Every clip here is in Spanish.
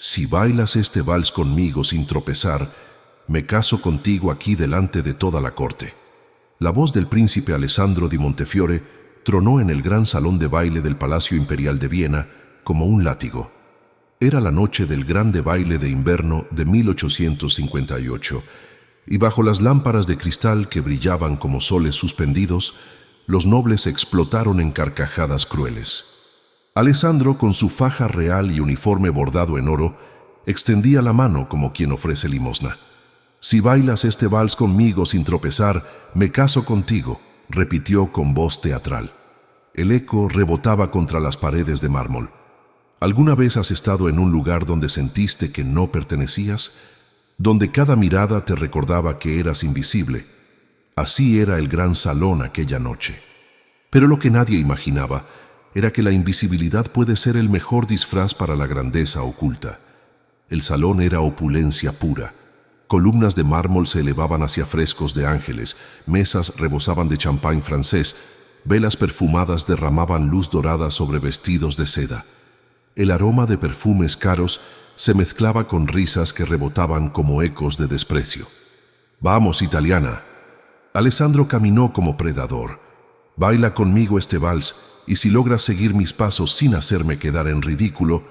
Si bailas este vals conmigo sin tropezar, me caso contigo aquí delante de toda la corte. La voz del príncipe Alessandro di Montefiore tronó en el gran salón de baile del Palacio Imperial de Viena como un látigo. Era la noche del grande baile de invierno de 1858, y bajo las lámparas de cristal que brillaban como soles suspendidos, los nobles explotaron en carcajadas crueles. Alessandro, con su faja real y uniforme bordado en oro, extendía la mano como quien ofrece limosna. «Si bailas este vals conmigo sin tropezar, me caso contigo», repitió con voz teatral. El eco rebotaba contra las paredes de mármol. ¿Alguna vez has estado en un lugar donde sentiste que no pertenecías? Donde cada mirada te recordaba que eras invisible. Así era el gran salón aquella noche. Pero lo que nadie imaginaba era que la invisibilidad puede ser el mejor disfraz para la grandeza oculta. El salón era opulencia pura. Columnas de mármol se elevaban hacia frescos de ángeles, mesas rebosaban de champán francés, velas perfumadas derramaban luz dorada sobre vestidos de seda. El aroma de perfumes caros se mezclaba con risas que rebotaban como ecos de desprecio. «Vamos, italiana». Alessandro caminó como predador. «Baila conmigo este vals, y si logras seguir mis pasos sin hacerme quedar en ridículo,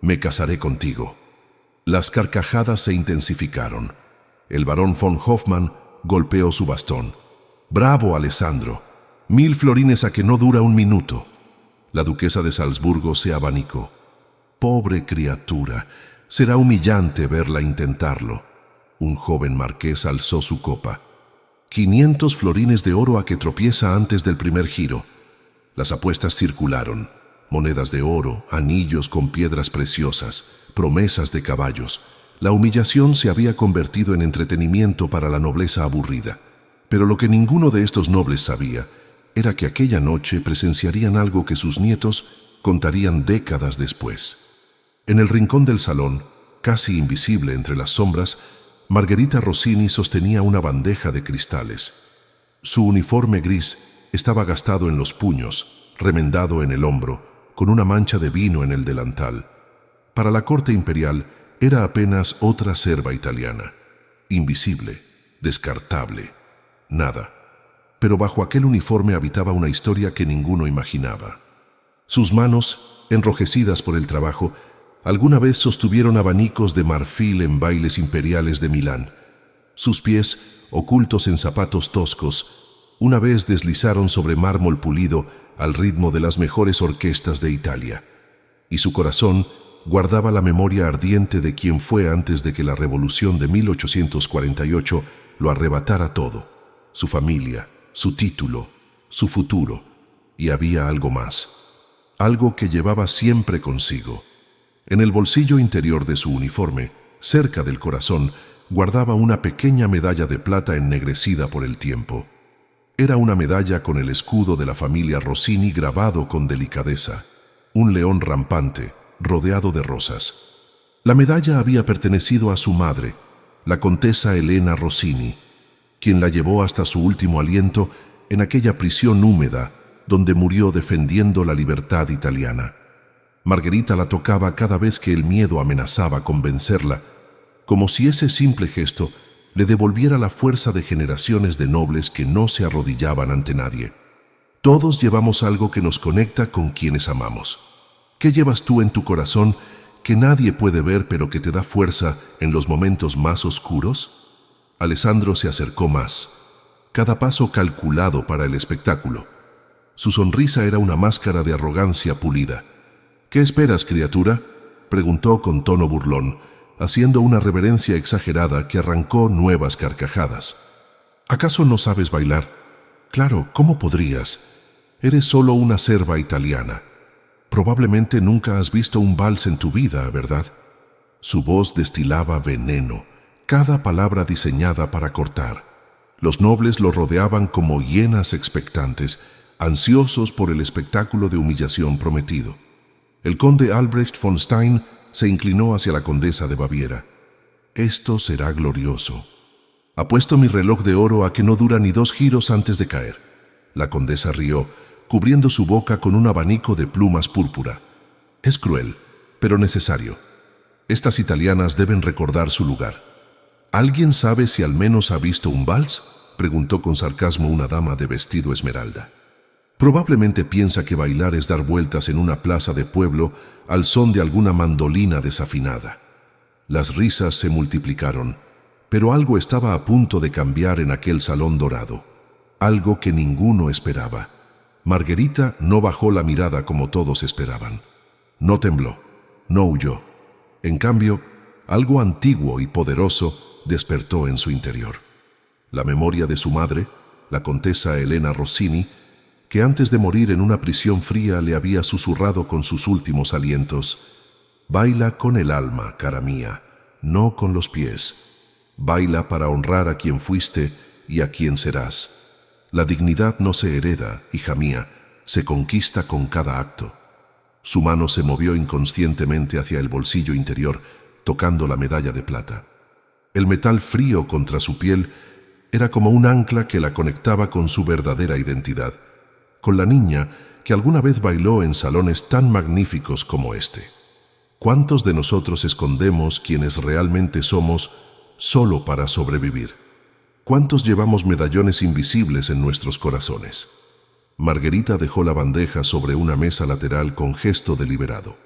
me casaré contigo». Las carcajadas se intensificaron. El barón von Hoffmann golpeó su bastón. «¡Bravo, Alessandro! 1000 florines a que no dura un minuto». La duquesa de Salzburgo se abanicó. «Pobre criatura, será humillante verla intentarlo». Un joven marqués alzó su copa. «500 florines de oro a que tropieza antes del primer giro». Las apuestas circularon. Monedas de oro, anillos con piedras preciosas, promesas de caballos. La humillación se había convertido en entretenimiento para la nobleza aburrida. Pero lo que ninguno de estos nobles sabía era que aquella noche presenciarían algo que sus nietos contarían décadas después. En el rincón del salón, casi invisible entre las sombras, Margherita Rossini sostenía una bandeja de cristales. Su uniforme gris estaba gastado en los puños, remendado en el hombro, con una mancha de vino en el delantal. Para la corte imperial era apenas otra serva italiana, invisible, descartable, nada. Pero bajo aquel uniforme habitaba una historia que ninguno imaginaba. Sus manos, enrojecidas por el trabajo, alguna vez sostuvieron abanicos de marfil en bailes imperiales de Milán. Sus pies, ocultos en zapatos toscos, una vez deslizaron sobre mármol pulido al ritmo de las mejores orquestas de Italia. Y su corazón guardaba la memoria ardiente de quien fue antes de que la revolución de 1848 lo arrebatara todo: su familia, su título, su futuro. Y había algo más, algo que llevaba siempre consigo. En el bolsillo interior de su uniforme, cerca del corazón, guardaba una pequeña medalla de plata ennegrecida por el tiempo. Era una medalla con el escudo de la familia Rossini grabado con delicadeza, un león rampante, rodeado de rosas. La medalla había pertenecido a su madre, la Contesa Elena Rossini, quien la llevó hasta su último aliento en aquella prisión húmeda donde murió defendiendo la libertad italiana. Margherita la tocaba cada vez que el miedo amenazaba con vencerla, como si ese simple gesto le devolviera la fuerza de generaciones de nobles que no se arrodillaban ante nadie. Todos llevamos algo que nos conecta con quienes amamos. ¿Qué llevas tú en tu corazón que nadie puede ver pero que te da fuerza en los momentos más oscuros? Alessandro se acercó más, cada paso calculado para el espectáculo. Su sonrisa era una máscara de arrogancia pulida. «¿Qué esperas, criatura?», preguntó con tono burlón, haciendo una reverencia exagerada que arrancó nuevas carcajadas. «¿Acaso no sabes bailar? Claro, ¿cómo podrías? Eres solo una serva italiana. Probablemente nunca has visto un vals en tu vida, ¿verdad?». Su voz destilaba veneno, cada palabra diseñada para cortar. Los nobles lo rodeaban como hienas expectantes, ansiosos por el espectáculo de humillación prometido. El conde Albrecht von Stein se inclinó hacia la condesa de Baviera. «Esto será glorioso. Apuesto mi reloj de oro a que no dura ni 2 giros antes de caer». La condesa rió, cubriendo su boca con un abanico de plumas púrpura. «Es cruel, pero necesario. Estas italianas deben recordar su lugar. ¿Alguien sabe si al menos ha visto un vals?, preguntó con sarcasmo una dama de vestido esmeralda. Probablemente piensa que bailar es dar vueltas en una plaza de pueblo al son de alguna mandolina desafinada. Las risas se multiplicaron, pero algo estaba a punto de cambiar en aquel salón dorado, algo que ninguno esperaba. Margherita no bajó la mirada como todos esperaban. No tembló, no huyó. En cambio, algo antiguo y poderoso despertó en su interior. La memoria de su madre, la condesa Elena Rossini, que antes de morir en una prisión fría le había susurrado con sus últimos alientos: «Baila con el alma, cara mía, no con los pies. Baila para honrar a quien fuiste y a quien serás. La dignidad no se hereda, hija mía, se conquista con cada acto». Su mano se movió inconscientemente hacia el bolsillo interior, tocando la medalla de plata. El metal frío contra su piel era como un ancla que la conectaba con su verdadera identidad, con la niña que alguna vez bailó en salones tan magníficos como este. ¿Cuántos de nosotros escondemos quienes realmente somos solo para sobrevivir? ¿Cuántos llevamos medallones invisibles en nuestros corazones? Margherita dejó la bandeja sobre una mesa lateral con gesto deliberado.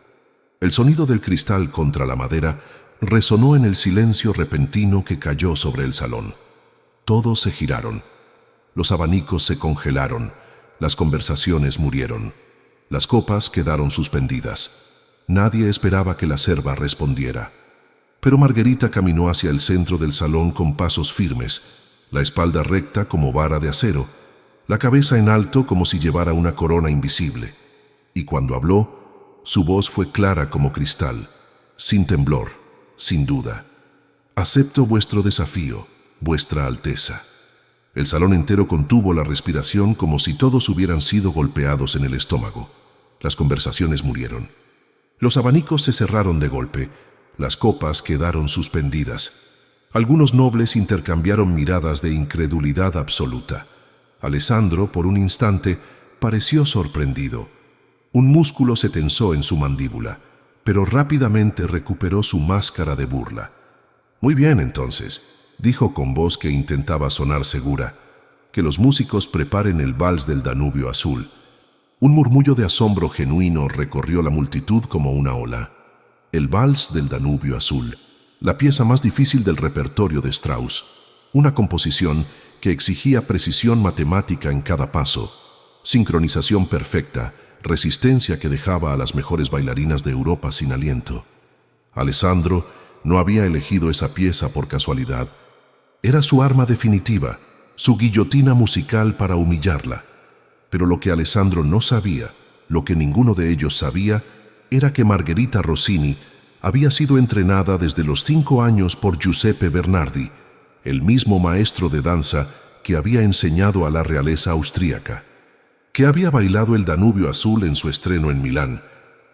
El sonido del cristal contra la madera resonó en el silencio repentino que cayó sobre el salón. Todos se giraron. Los abanicos se congelaron. Las conversaciones murieron. Las copas quedaron suspendidas. Nadie esperaba que la serva respondiera. Pero Margherita caminó hacia el centro del salón con pasos firmes, la espalda recta como vara de acero, la cabeza en alto como si llevara una corona invisible. Y cuando habló, su voz fue clara como cristal, sin temblor, sin duda. «Acepto vuestro desafío, vuestra Alteza». El salón entero contuvo la respiración como si todos hubieran sido golpeados en el estómago. Las conversaciones murieron. Los abanicos se cerraron de golpe. Las copas quedaron suspendidas. Algunos nobles intercambiaron miradas de incredulidad absoluta. Alessandro, por un instante, pareció sorprendido. Un músculo se tensó en su mandíbula, pero rápidamente recuperó su máscara de burla. «Muy bien, entonces», dijo con voz que intentaba sonar segura, «que los músicos preparen el vals del Danubio Azul». Un murmullo de asombro genuino recorrió la multitud como una ola. El vals del Danubio Azul, la pieza más difícil del repertorio de Strauss, una composición que exigía precisión matemática en cada paso, sincronización perfecta, resistencia que dejaba a las mejores bailarinas de Europa sin aliento. Alessandro no había elegido esa pieza por casualidad. Era su arma definitiva, su guillotina musical para humillarla. Pero lo que Alessandro no sabía, lo que ninguno de ellos sabía, era que Margherita Rossini había sido entrenada desde los 5 años por Giuseppe Bernardi, el mismo maestro de danza que había enseñado a la realeza austríaca, que había bailado el Danubio Azul en su estreno en Milán,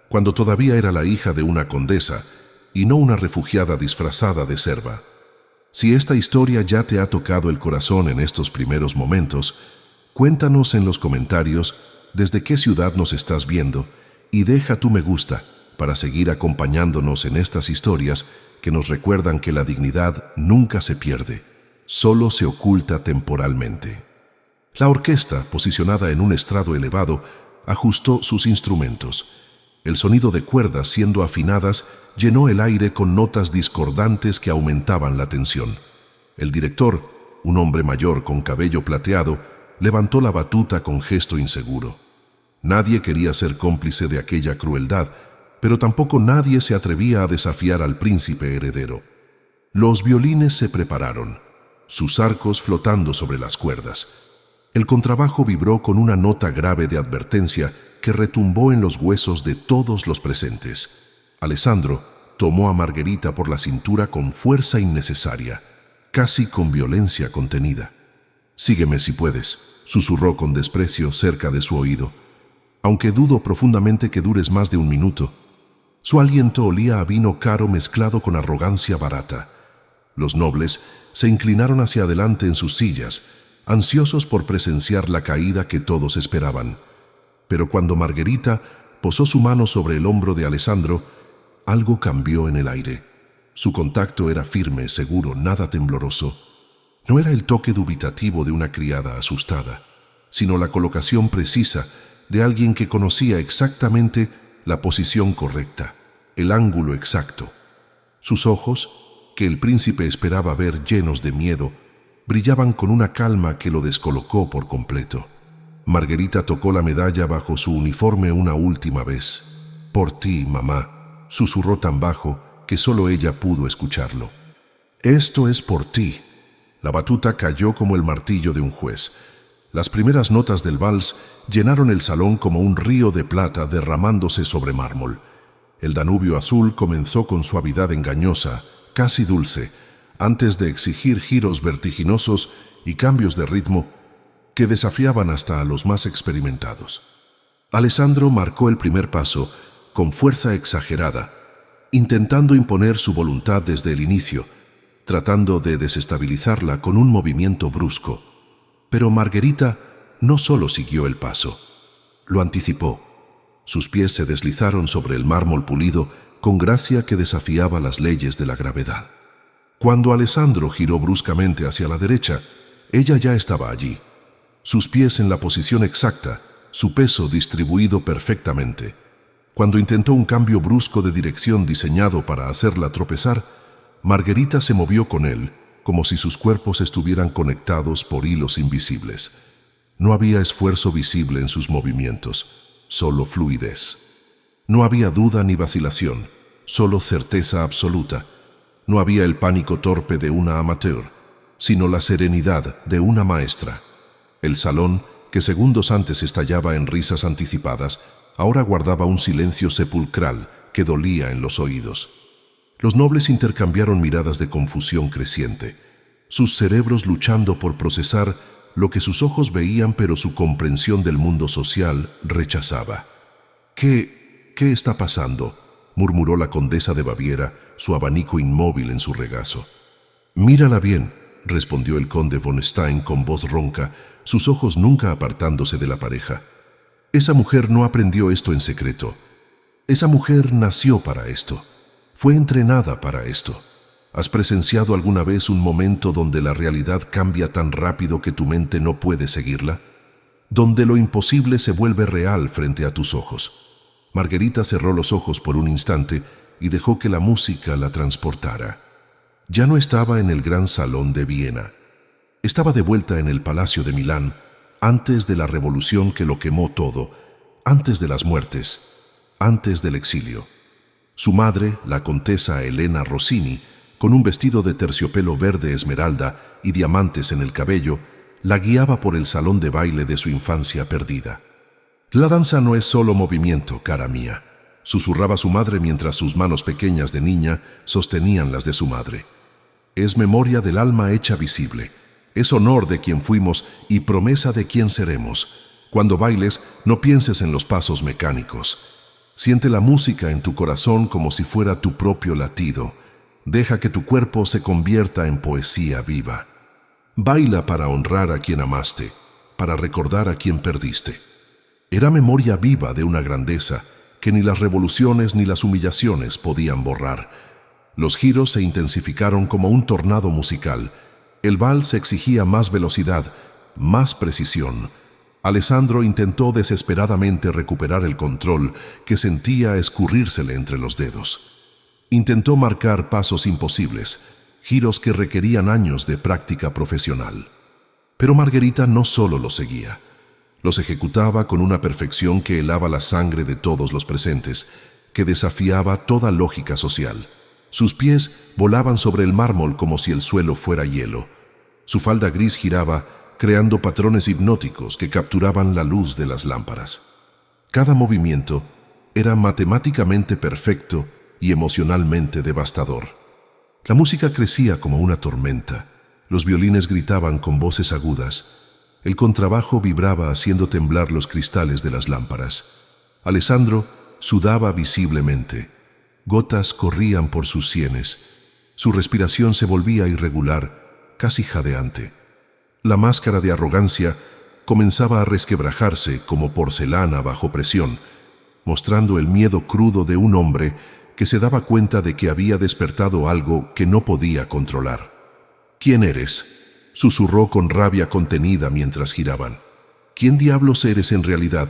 cuando todavía era la hija de una condesa y no una refugiada disfrazada de serva. Si esta historia ya te ha tocado el corazón en estos primeros momentos, cuéntanos en los comentarios desde qué ciudad nos estás viendo y deja tu me gusta para seguir acompañándonos en estas historias que nos recuerdan que la dignidad nunca se pierde, solo se oculta temporalmente. La orquesta, posicionada en un estrado elevado, ajustó sus instrumentos. El sonido de cuerdas siendo afinadas llenó el aire con notas discordantes que aumentaban la tensión. El director, un hombre mayor con cabello plateado, levantó la batuta con gesto inseguro. Nadie quería ser cómplice de aquella crueldad, pero tampoco nadie se atrevía a desafiar al príncipe heredero. Los violines se prepararon, sus arcos flotando sobre las cuerdas. El contrabajo vibró con una nota grave de advertencia que retumbó en los huesos de todos los presentes. Alessandro tomó a Margherita por la cintura con fuerza innecesaria, casi con violencia contenida. «Sígueme si puedes», susurró con desprecio cerca de su oído, «aunque dudo profundamente que dures más de 1 minuto». Su aliento olía a vino caro mezclado con arrogancia barata. Los nobles se inclinaron hacia adelante en sus sillas, ansiosos por presenciar la caída que todos esperaban. Pero cuando Margherita posó su mano sobre el hombro de Alessandro, algo cambió en el aire. Su contacto era firme, seguro, nada tembloroso. No era el toque dubitativo de una criada asustada, sino la colocación precisa de alguien que conocía exactamente la posición correcta, el ángulo exacto. Sus ojos, que el príncipe esperaba ver llenos de miedo, brillaban con una calma que lo descolocó por completo. Margarita tocó la medalla bajo su uniforme una última vez. «Por ti, mamá», susurró tan bajo que solo ella pudo escucharlo. «Esto es por ti». La batuta cayó como el martillo de un juez. Las primeras notas del vals llenaron el salón como un río de plata derramándose sobre mármol. El Danubio azul comenzó con suavidad engañosa, casi dulce, antes de exigir giros vertiginosos y cambios de ritmo que desafiaban hasta a los más experimentados. Alessandro marcó el primer paso con fuerza exagerada, intentando imponer su voluntad desde el inicio, tratando de desestabilizarla con un movimiento brusco. Pero Margherita no solo siguió el paso, lo anticipó. Sus pies se deslizaron sobre el mármol pulido con gracia que desafiaba las leyes de la gravedad. Cuando Alessandro giró bruscamente hacia la derecha, ella ya estaba allí, sus pies en la posición exacta, su peso distribuido perfectamente. Cuando intentó un cambio brusco de dirección diseñado para hacerla tropezar, Margherita se movió con él, como si sus cuerpos estuvieran conectados por hilos invisibles. No había esfuerzo visible en sus movimientos, solo fluidez. No había duda ni vacilación, solo certeza absoluta. No había el pánico torpe de una amateur, sino la serenidad de una maestra. El salón, que segundos antes estallaba en risas anticipadas, ahora guardaba un silencio sepulcral que dolía en los oídos. Los nobles intercambiaron miradas de confusión creciente, sus cerebros luchando por procesar lo que sus ojos veían pero su comprensión del mundo social rechazaba. ¿Qué está pasando?», murmuró la condesa de Baviera, su abanico inmóvil en su regazo. «Mírala bien», respondió el conde von Stein con voz ronca, sus ojos nunca apartándose de la pareja. «Esa mujer no aprendió esto en secreto. Esa mujer nació para esto. Fue entrenada para esto. ¿Has presenciado alguna vez un momento donde la realidad cambia tan rápido que tu mente no puede seguirla? Donde lo imposible se vuelve real frente a tus ojos». Margherita cerró los ojos por un instante y dejó que la música la transportara. Ya no estaba en el gran salón de Viena. Estaba de vuelta en el Palacio de Milán, antes de la revolución que lo quemó todo, antes de las muertes, antes del exilio. Su madre, la contesa Elena Rossini, con un vestido de terciopelo verde esmeralda y diamantes en el cabello, la guiaba por el salón de baile de su infancia perdida. «La danza no es solo movimiento, cara mía», susurraba su madre mientras sus manos pequeñas de niña sostenían las de su madre. «Es memoria del alma hecha visible. Es honor de quien fuimos y promesa de quien seremos. Cuando bailes, no pienses en los pasos mecánicos. Siente la música en tu corazón como si fuera tu propio latido. Deja que tu cuerpo se convierta en poesía viva. Baila para honrar a quien amaste, para recordar a quien perdiste». Era memoria viva de una grandeza que ni las revoluciones ni las humillaciones podían borrar. Los giros se intensificaron como un tornado musical. El vals exigía más velocidad, más precisión. Alessandro intentó desesperadamente recuperar el control que sentía escurrírsele entre los dedos. Intentó marcar pasos imposibles, giros que requerían años de práctica profesional. Pero Margherita no solo los seguía. Los ejecutaba con una perfección que helaba la sangre de todos los presentes, que desafiaba toda lógica social. Sus pies volaban sobre el mármol como si el suelo fuera hielo. Su falda gris giraba, creando patrones hipnóticos que capturaban la luz de las lámparas. Cada movimiento era matemáticamente perfecto y emocionalmente devastador. La música crecía como una tormenta. Los violines gritaban con voces agudas. El contrabajo vibraba haciendo temblar los cristales de las lámparas. Alessandro sudaba visiblemente. Gotas corrían por sus sienes. Su respiración se volvía irregular, casi jadeante. La máscara de arrogancia comenzaba a resquebrajarse como porcelana bajo presión, mostrando el miedo crudo de un hombre que se daba cuenta de que había despertado algo que no podía controlar. «¿Quién eres?», susurró con rabia contenida mientras giraban. «¿Quién diablos eres en realidad?».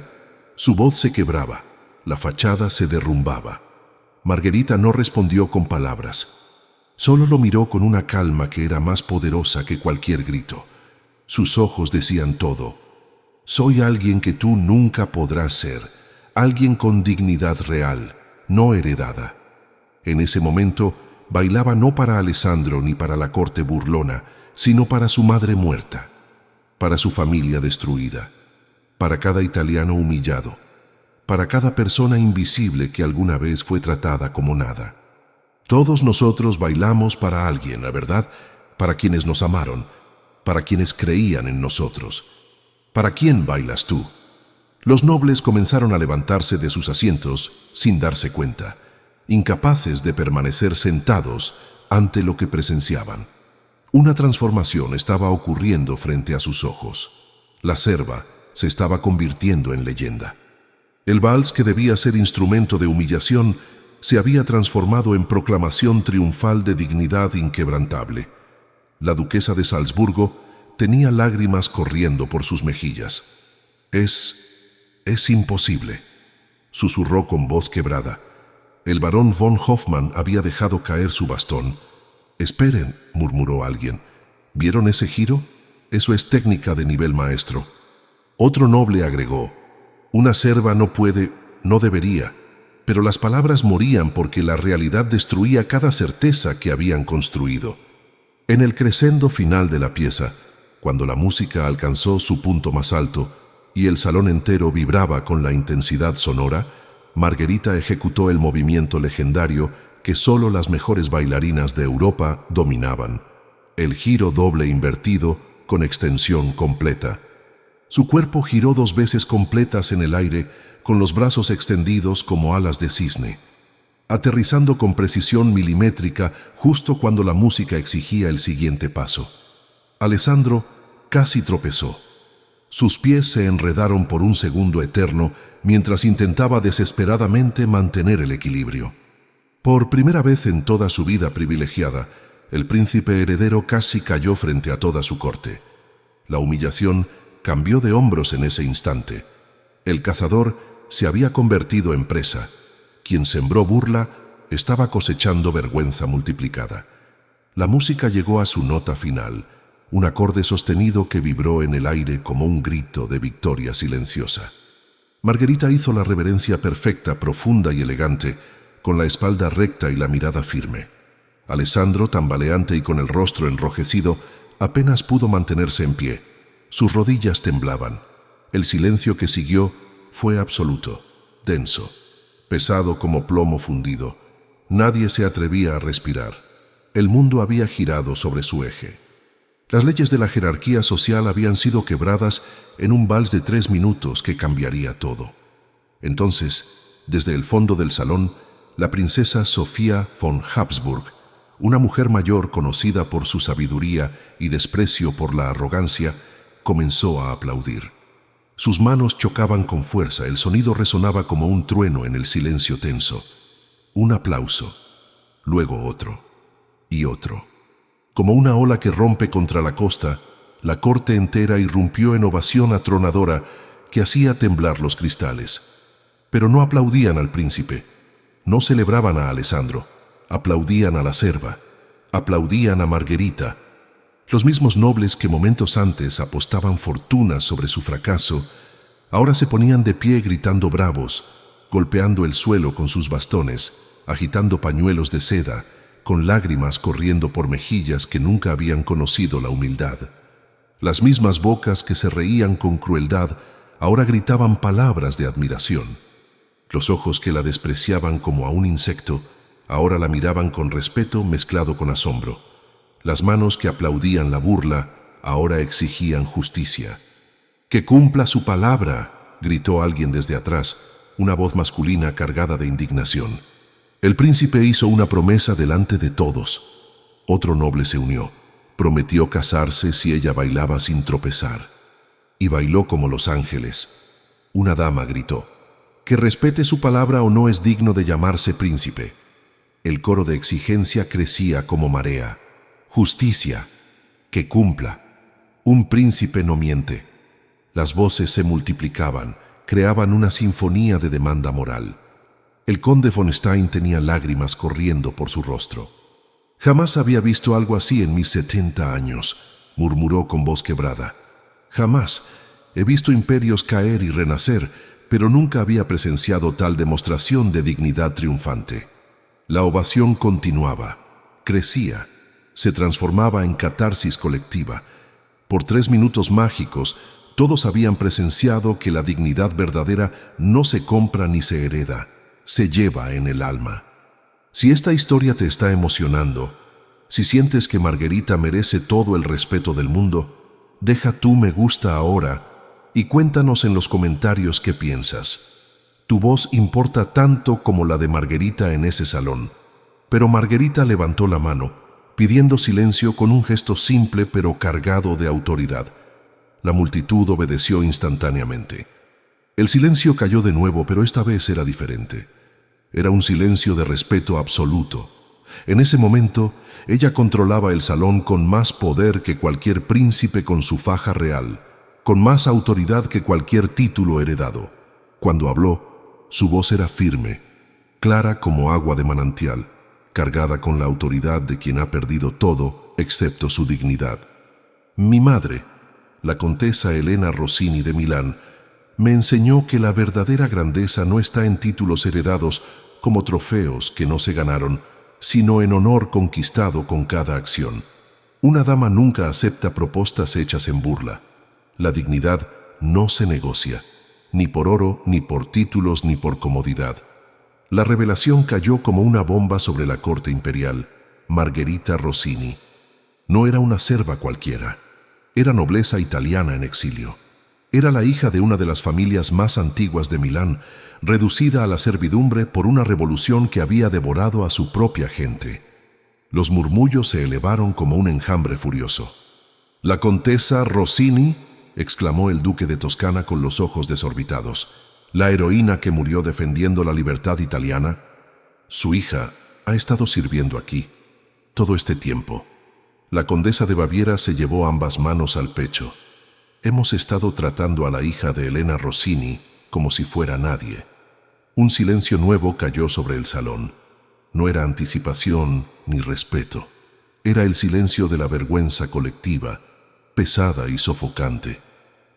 Su voz se quebraba, la fachada se derrumbaba. Margarita no respondió con palabras. Solo lo miró con una calma que era más poderosa que cualquier grito. Sus ojos decían todo. «Soy alguien que tú nunca podrás ser, alguien con dignidad real, no heredada». En ese momento bailaba no para Alessandro ni para la corte burlona, sino para su madre muerta, para su familia destruida, para cada italiano humillado, para cada persona invisible que alguna vez fue tratada como nada. Todos nosotros bailamos para alguien, la verdad, para quienes nos amaron, para quienes creían en nosotros. ¿Para quién bailas tú? Los nobles comenzaron a levantarse de sus asientos sin darse cuenta, incapaces de permanecer sentados ante lo que presenciaban. Una transformación estaba ocurriendo frente a sus ojos. La serva se estaba convirtiendo en leyenda. El vals, que debía ser instrumento de humillación, se había transformado en proclamación triunfal de dignidad inquebrantable. La duquesa de Salzburgo tenía lágrimas corriendo por sus mejillas. Es imposible», susurró con voz quebrada. El barón von Hoffmann había dejado caer su bastón. «Esperen», murmuró alguien. «¿Vieron ese giro? Eso es técnica de nivel maestro». Otro noble agregó: «Una serva no puede, no debería». Pero las palabras morían porque la realidad destruía cada certeza que habían construido. En el crescendo final de la pieza, cuando la música alcanzó su punto más alto y el salón entero vibraba con la intensidad sonora, Margarita ejecutó el movimiento legendario que solo las mejores bailarinas de Europa dominaban: el giro doble invertido con extensión completa. Su cuerpo giró 2 veces completas en el aire, con los brazos extendidos como alas de cisne, aterrizando con precisión milimétrica justo cuando la música exigía el siguiente paso. Alessandro casi tropezó. Sus pies se enredaron por un segundo eterno mientras intentaba desesperadamente mantener el equilibrio. Por primera vez en toda su vida privilegiada, el príncipe heredero casi cayó frente a toda su corte. La humillación cambió de hombros en ese instante. El cazador se había convertido en presa. Quien sembró burla estaba cosechando vergüenza multiplicada. La música llegó a su nota final, un acorde sostenido que vibró en el aire como un grito de victoria silenciosa. Margarita hizo la reverencia perfecta, profunda y elegante, con la espalda recta y la mirada firme. Alessandro, tambaleante y con el rostro enrojecido, apenas pudo mantenerse en pie. Sus rodillas temblaban. El silencio que siguió fue absoluto, denso, pesado como plomo fundido. Nadie se atrevía a respirar. El mundo había girado sobre su eje. Las leyes de la jerarquía social habían sido quebradas en un vals de 3 minutos que cambiaría todo. Entonces, desde el fondo del salón, la princesa Sofía von Habsburg, una mujer mayor conocida por su sabiduría y desprecio por la arrogancia, comenzó a aplaudir. Sus manos chocaban con fuerza, el sonido resonaba como un trueno en el silencio tenso. Un aplauso, luego otro y otro. Como una ola que rompe contra la costa, la corte entera irrumpió en ovación atronadora que hacía temblar los cristales. Pero no aplaudían al príncipe, no celebraban a Alessandro, aplaudían a la serva, aplaudían a Margherita. Los mismos nobles que momentos antes apostaban fortunas sobre su fracaso, ahora se ponían de pie gritando bravos, golpeando el suelo con sus bastones, agitando pañuelos de seda, con lágrimas corriendo por mejillas que nunca habían conocido la humildad. Las mismas bocas que se reían con crueldad ahora gritaban palabras de admiración. Los ojos que la despreciaban como a un insecto ahora la miraban con respeto mezclado con asombro. Las manos que aplaudían la burla ahora exigían justicia. «¡Que cumpla su palabra!», gritó alguien desde atrás, una voz masculina cargada de indignación. El príncipe hizo una promesa delante de todos. Otro noble se unió. Prometió casarse si ella bailaba sin tropezar. Y bailó como los ángeles. Una dama gritó: «Que respete su palabra o no es digno de llamarse príncipe». El coro de exigencia crecía como marea. Justicia, que cumpla. Un príncipe no miente. Las voces se multiplicaban, creaban una sinfonía de demanda moral. El conde von Stein tenía lágrimas corriendo por su rostro. «Jamás había visto algo así en mis 70 años», murmuró con voz quebrada. «Jamás. He visto imperios caer y renacer, pero nunca había presenciado tal demostración de dignidad triunfante». La ovación continuaba, crecía, se transformaba en catarsis colectiva. Por 3 minutos mágicos, todos habían presenciado que la dignidad verdadera no se compra ni se hereda, se lleva en el alma. Si esta historia te está emocionando, si sientes que Margarita merece todo el respeto del mundo, deja tu me gusta ahora y cuéntanos en los comentarios qué piensas. Tu voz importa tanto como la de Margarita en ese salón. Pero Margarita levantó la mano, pidiendo silencio con un gesto simple pero cargado de autoridad. La multitud obedeció instantáneamente. El silencio cayó de nuevo, pero esta vez era diferente. Era un silencio de respeto absoluto. En ese momento, ella controlaba el salón con más poder que cualquier príncipe con su faja real, con más autoridad que cualquier título heredado. Cuando habló, su voz era firme, clara como agua de manantial, cargada con la autoridad de quien ha perdido todo excepto su dignidad. Mi madre, la Contesa Elena Rossini de Milán, me enseñó que la verdadera grandeza no está en títulos heredados como trofeos que no se ganaron, sino en honor conquistado con cada acción. Una dama nunca acepta propuestas hechas en burla. La dignidad no se negocia, ni por oro, ni por títulos, ni por comodidad. La revelación cayó como una bomba sobre la corte imperial. Margherita Rossini no era una serva cualquiera. Era nobleza italiana en exilio. Era la hija de una de las familias más antiguas de Milán, reducida a la servidumbre por una revolución que había devorado a su propia gente. Los murmullos se elevaron como un enjambre furioso. «¿La Contesa Rossini?», exclamó el duque de Toscana con los ojos desorbitados. «¿La heroína que murió defendiendo la libertad italiana? Su hija ha estado sirviendo aquí todo este tiempo». La condesa de Baviera se llevó ambas manos al pecho. «Hemos estado tratando a la hija de Elena Rossini como si fuera nadie». Un silencio nuevo cayó sobre el salón. No era anticipación ni respeto. Era el silencio de la vergüenza colectiva, pesada y sofocante.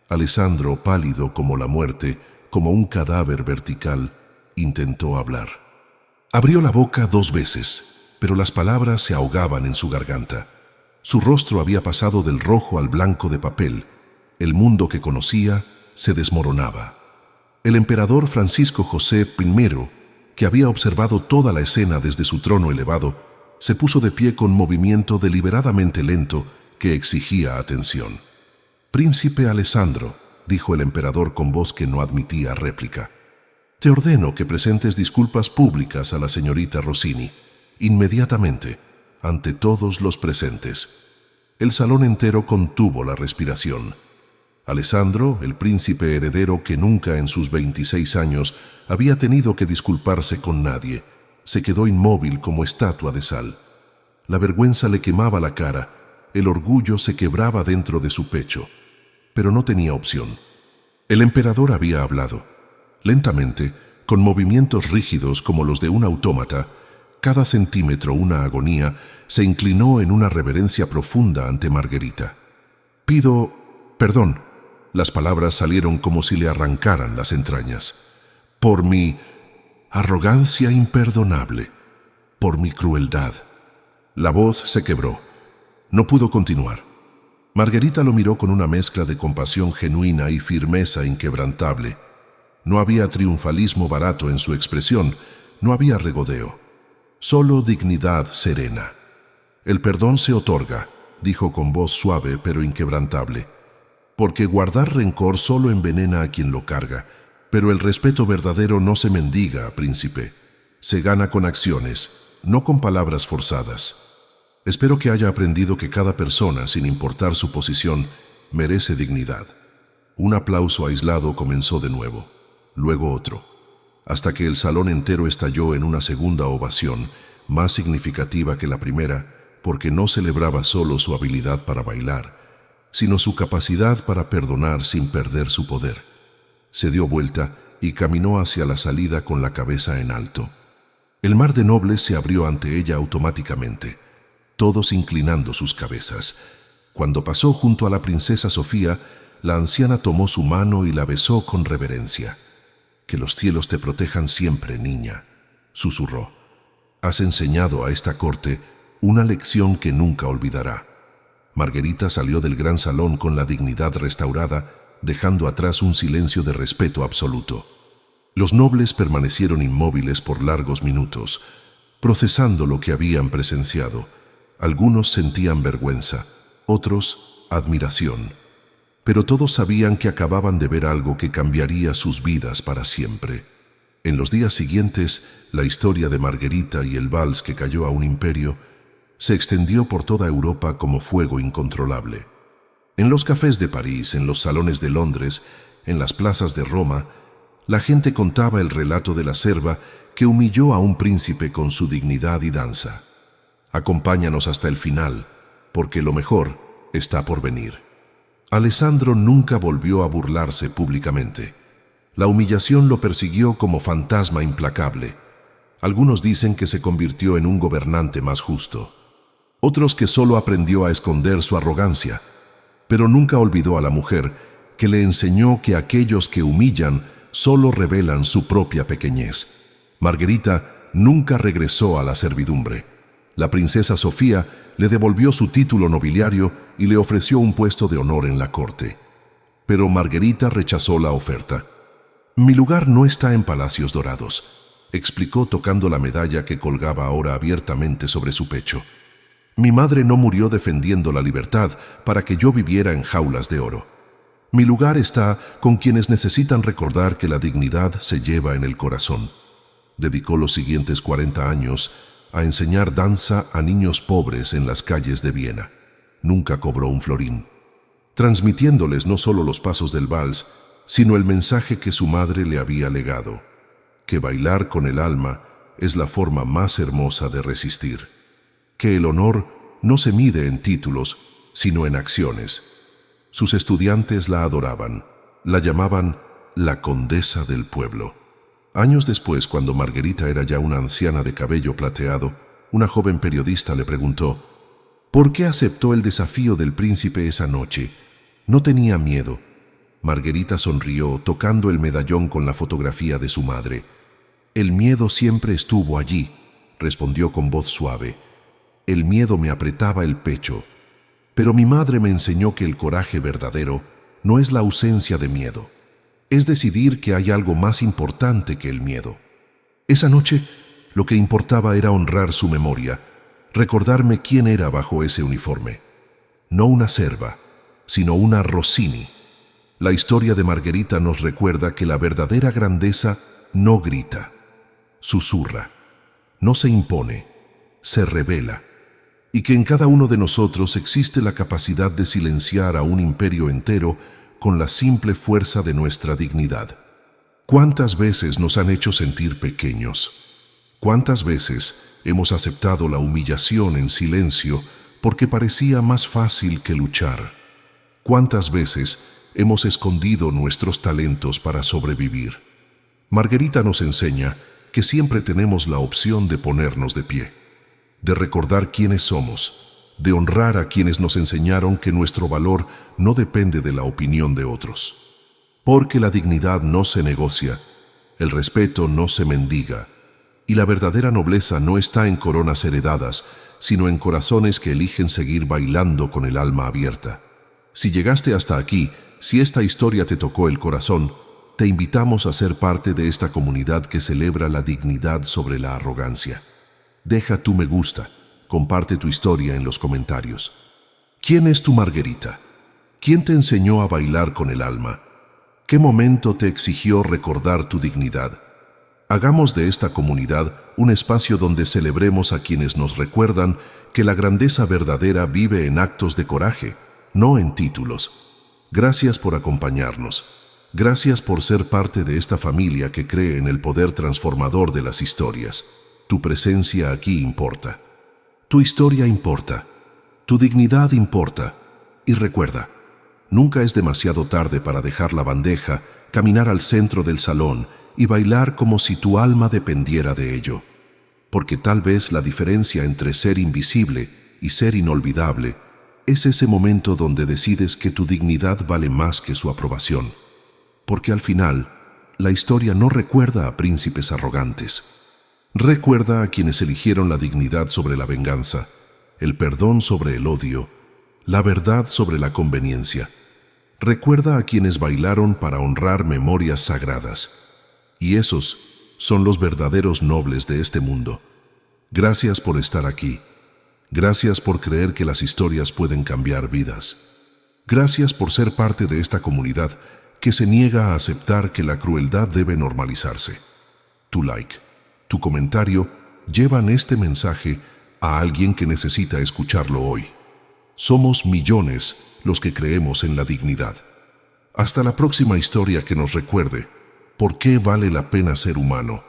Alessandro, pálido como la muerte, como un cadáver vertical, intentó hablar. Abrió la boca 2 veces, pero las palabras se ahogaban en su garganta. Su rostro había pasado del rojo al blanco de papel. El mundo que conocía se desmoronaba. El emperador Francisco José I, que había observado toda la escena desde su trono elevado, se puso de pie con movimiento deliberadamente lento que exigía atención. «Príncipe Alessandro», dijo el emperador con voz que no admitía réplica, «te ordeno que presentes disculpas públicas a la señorita Rossini, inmediatamente, ante todos los presentes». El salón entero contuvo la respiración. Alessandro, el príncipe heredero que nunca en sus 26 años había tenido que disculparse con nadie, se quedó inmóvil como estatua de sal. La vergüenza le quemaba la cara, el orgullo se quebraba dentro de su pecho, pero no tenía opción. El emperador había hablado. Lentamente, con movimientos rígidos como los de un autómata, cada centímetro una agonía, se inclinó en una reverencia profunda ante Margherita. «Pido perdón». Las palabras salieron como si le arrancaran las entrañas. «Por mi arrogancia imperdonable, por mi crueldad». La voz se quebró. No pudo continuar. Margherita lo miró con una mezcla de compasión genuina y firmeza inquebrantable. No había triunfalismo barato en su expresión, no había regodeo. Solo dignidad serena. «El perdón se otorga», dijo con voz suave pero inquebrantable, «porque guardar rencor solo envenena a quien lo carga, pero el respeto verdadero no se mendiga, príncipe. Se gana con acciones, no con palabras forzadas. Espero que haya aprendido que cada persona, sin importar su posición, merece dignidad». Un aplauso aislado comenzó de nuevo, luego otro, hasta que el salón entero estalló en una segunda ovación. más significativa que la primera, porque no celebraba solo su habilidad para bailar, sino su capacidad para perdonar sin perder su poder. Se dio vuelta y caminó hacia la salida con la cabeza en alto. El mar de nobles se abrió ante ella automáticamente, todos inclinando sus cabezas. Cuando pasó junto a la princesa Sofía, la anciana tomó su mano y la besó con reverencia. «Que los cielos te protejan siempre, niña», susurró. «Has enseñado a esta corte una lección que nunca olvidará». Margarita salió del gran salón con la dignidad restaurada, dejando atrás un silencio de respeto absoluto. Los nobles permanecieron inmóviles por largos minutos, procesando lo que habían presenciado. Algunos sentían vergüenza, otros admiración, pero todos sabían que acababan de ver algo que cambiaría sus vidas para siempre. En los días siguientes, la historia de Margarita y el vals que cayó a un imperio se extendió por toda Europa como fuego incontrolable. En los cafés de París, en los salones de Londres, en las plazas de Roma, la gente contaba el relato de la serva que humilló a un príncipe con su dignidad y danza. Acompáñanos hasta el final, porque lo mejor está por venir. Alessandro nunca volvió a burlarse públicamente. La humillación lo persiguió como fantasma implacable. Algunos dicen que se convirtió en un gobernante más justo. Otros que solo aprendió a esconder su arrogancia, pero nunca olvidó a la mujer que le enseñó que aquellos que humillan solo revelan su propia pequeñez. Margarita nunca regresó a la servidumbre. La princesa Sofía le devolvió su título nobiliario y le ofreció un puesto de honor en la corte. Pero Margarita rechazó la oferta. «Mi lugar no está en palacios dorados», explicó tocando la medalla que colgaba ahora abiertamente sobre su pecho. «Mi madre no murió defendiendo la libertad para que yo viviera en jaulas de oro. Mi lugar está con quienes necesitan recordar que la dignidad se lleva en el corazón». Dedicó los siguientes 40 años a enseñar danza a niños pobres en las calles de Viena. Nunca cobró un florín, transmitiéndoles no solo los pasos del vals, sino el mensaje que su madre le había legado, que bailar con el alma es la forma más hermosa de resistir, que el honor no se mide en títulos, sino en acciones. Sus estudiantes la adoraban, la llamaban la condesa del pueblo. Años después, cuando Margarita era ya una anciana de cabello plateado, una joven periodista le preguntó: «¿Por qué aceptó el desafío del príncipe esa noche? ¿No tenía miedo?». Margarita sonrió, tocando el medallón con la fotografía de su madre. «El miedo siempre estuvo allí», respondió con voz suave. «El miedo me apretaba el pecho, pero mi madre me enseñó que el coraje verdadero no es la ausencia de miedo. Es decidir que hay algo más importante que el miedo». Esa noche, lo que importaba era honrar su memoria, recordarme quién era bajo ese uniforme. No una serva, sino una Rossini. La historia de Margarita nos recuerda que la verdadera grandeza no grita, susurra, no se impone, se revela, y que en cada uno de nosotros existe la capacidad de silenciar a un imperio entero con la simple fuerza de nuestra dignidad. ¿Cuántas veces nos han hecho sentir pequeños? ¿Cuántas veces hemos aceptado la humillación en silencio porque parecía más fácil que luchar? ¿Cuántas veces hemos escondido nuestros talentos para sobrevivir? Margarita nos enseña que siempre tenemos la opción de ponernos de pie, de recordar quiénes somos, de honrar a quienes nos enseñaron que nuestro valor no depende de la opinión de otros. Porque la dignidad no se negocia, el respeto no se mendiga, y la verdadera nobleza no está en coronas heredadas, sino en corazones que eligen seguir bailando con el alma abierta. Si llegaste hasta aquí, si esta historia te tocó el corazón, te invitamos a ser parte de esta comunidad que celebra la dignidad sobre la arrogancia. Deja tu me gusta, comparte tu historia en los comentarios. ¿Quién es tu Margarita? ¿Quién te enseñó a bailar con el alma? ¿Qué momento te exigió recordar tu dignidad? Hagamos de esta comunidad un espacio donde celebremos a quienes nos recuerdan que la grandeza verdadera vive en actos de coraje, no en títulos. Gracias por acompañarnos. Gracias por ser parte de esta familia que cree en el poder transformador de las historias. tu presencia aquí importa. Tu historia importa. Tu dignidad importa. Y recuerda, nunca es demasiado tarde para dejar la bandeja, caminar al centro del salón y bailar como si tu alma dependiera de ello. Porque tal vez la diferencia entre ser invisible y ser inolvidable es ese momento donde decides que tu dignidad vale más que su aprobación. Porque al final, la historia no recuerda a príncipes arrogantes. Recuerda a quienes eligieron la dignidad sobre la venganza, el perdón sobre el odio, la verdad sobre la conveniencia. Recuerda a quienes bailaron para honrar memorias sagradas. Y esos son los verdaderos nobles de este mundo. Gracias por estar aquí. Gracias por creer que las historias pueden cambiar vidas. Gracias por ser parte de esta comunidad que se niega a aceptar que la crueldad debe normalizarse. Tu like, tu comentario llevan este mensaje a alguien que necesita escucharlo hoy. Somos millones los que creemos en la dignidad. Hasta la próxima historia que nos recuerde por qué vale la pena ser humano.